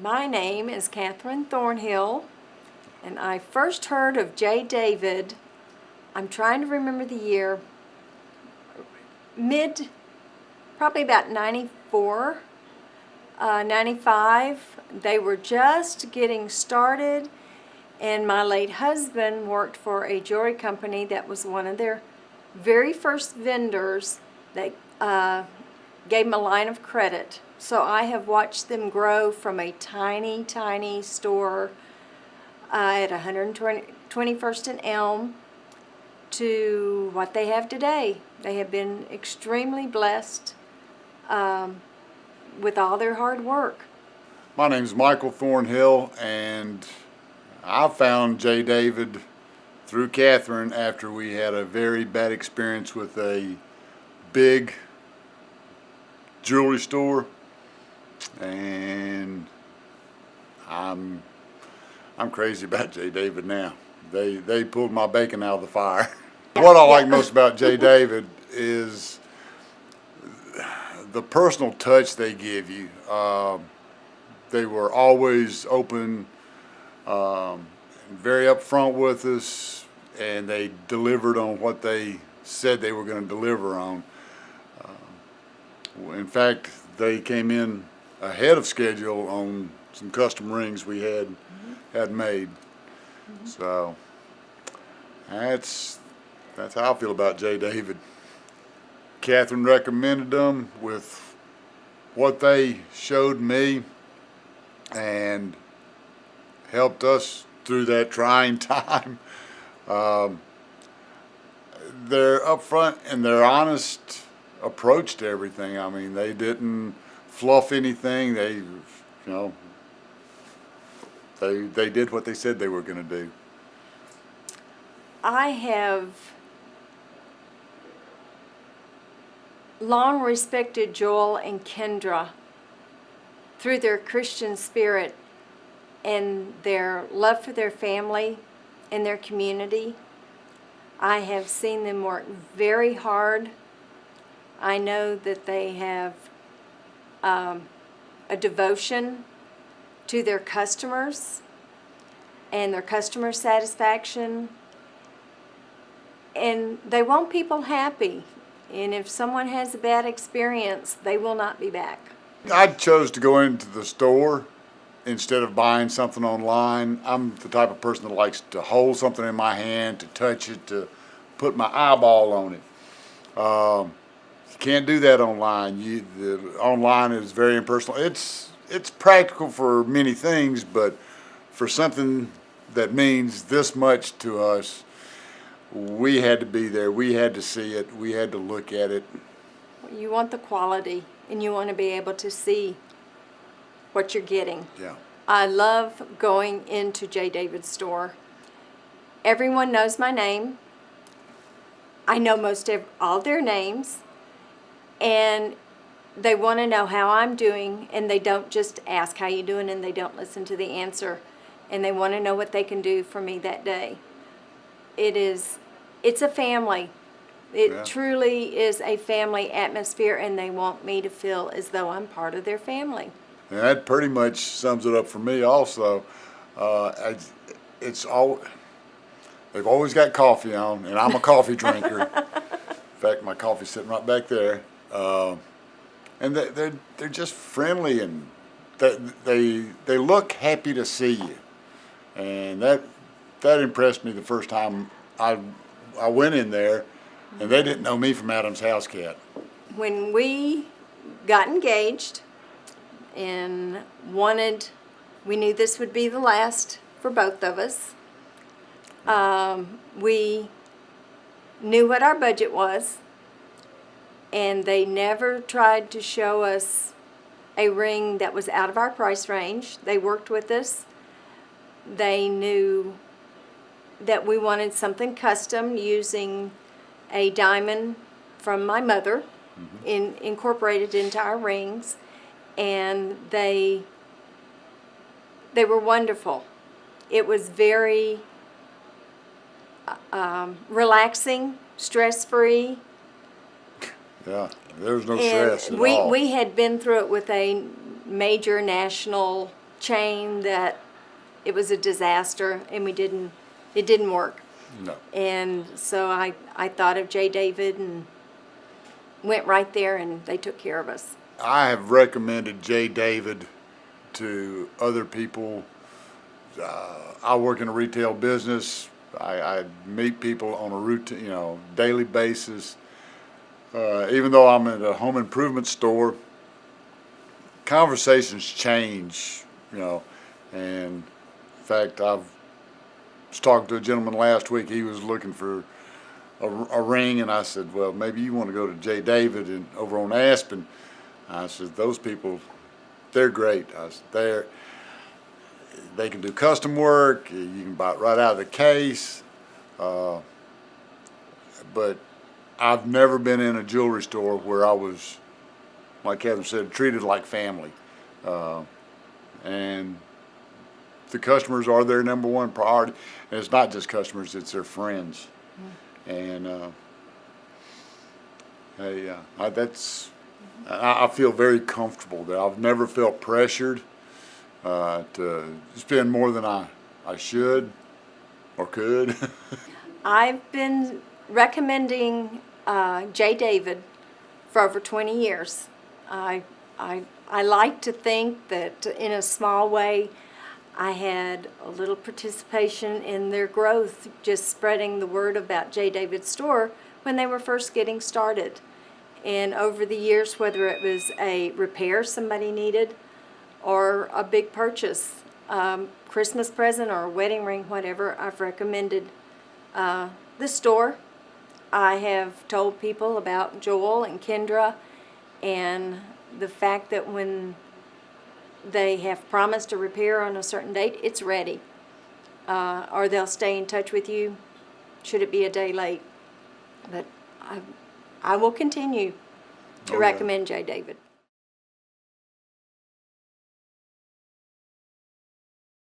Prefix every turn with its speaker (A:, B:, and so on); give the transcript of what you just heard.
A: My name is Catherine Thornhill, and I first heard of J. David, I'm trying to remember the year, probably about 94, 95. They were just getting started, and my late husband worked for a jewelry company that was one of their very first vendors that gave them a line of credit. So I have watched them grow from a tiny, tiny store at 121st and Elm to what they have today. They have been extremely blessed with all their hard work.
B: My name's Michael Thornhill, and I found J. David through Catherine after we had a very bad experience with a big jewelry store, and I'm crazy about J. David now. They pulled my bacon out of the fire. What I like most about J. David is the personal touch they give you. They were always open, very upfront with us, and they delivered on what they said they were going to deliver on. In fact, they came in ahead of schedule on some custom rings we had made. So that's how I feel about J. David. Catherine recommended them with what they showed me and helped us through that trying time. Their upfront and their honest approach to everything. I mean, they didn't fluff anything. They did what they said they were going to do.
A: I have long respected Joel and Kendra through their Christian spirit and their love for their family and their community. I have seen them work very hard. I know that they have a devotion to their customers and their customer satisfaction, and they want people happy. And if someone has a bad experience, they will not be back.
B: I chose to go into the store instead of buying something online. I'm the type of person that likes to hold something in my hand, to touch it, to put my eyeball on it. You can't do that online. Online is very impersonal. It's practical for many things, but for something that means this much to us, we had to be there. We had to see it. We had to look at it.
A: You want the quality, and you want to be able to see what you're getting.
B: Yeah.
A: I love going into J. David's store. Everyone knows my name. I know most of all their names, and they want to know how I'm doing, and they don't just ask how you doing, and they don't listen to the answer, and they want to know what they can do for me that day. It's a family. It truly is a family atmosphere, and they want me to feel as though I'm part of their family.
B: And that pretty much sums it up for me also. They've always got coffee on, and I'm a coffee drinker. In fact, my coffee's sitting right back there. And they're just friendly, and they look happy to see you. And that impressed me the first time I went in there, and they didn't know me from Adam's house cat.
A: When we got engaged and we knew this would be the last for both of us. We knew what our budget was, and they never tried to show us a ring that was out of our price range. They worked with us. They knew that we wanted something custom using a diamond from my mother incorporated into our rings, and they were wonderful. It was very relaxing, stress-free.
B: Yeah, there was no stress at
A: we,
B: all.
A: We had been through it with a major national chain that it was a disaster and it didn't work.
B: No.
A: And so I thought of J. David and went right there and they took care of us.
B: I have recommended J. David to other people. I work in a retail business. I meet people on a routine, daily basis. Even though I'm at a home improvement store, conversations change, and in fact, I was talking to a gentleman last week. He was looking for a ring, and I said, well, maybe you want to go to J. David and over on Aspen. I said, those people, they're great. I said, they can do custom work. You can buy it right out of the case. But I've never been in a jewelry store where I was, like Kevin said, treated like family. And the customers are their number one priority. And it's not just customers, it's their friends. And I feel very comfortable there. I've never felt pressured to spend more than I should or could.
A: I've been recommending J. David for over 20 years. I like to think that in a small way I had a little participation in their growth, just spreading the word about J. David's store when they were first getting started. And over the years, whether it was a repair somebody needed or a big purchase, Christmas present or a wedding ring, whatever, I've recommended the store. I have told people about Joel and Kendra and the fact that when they have promised a repair on a certain date, it's ready. Or they'll stay in touch with you should it be a day late. But I will continue to
B: Okay.
A: recommend J. David.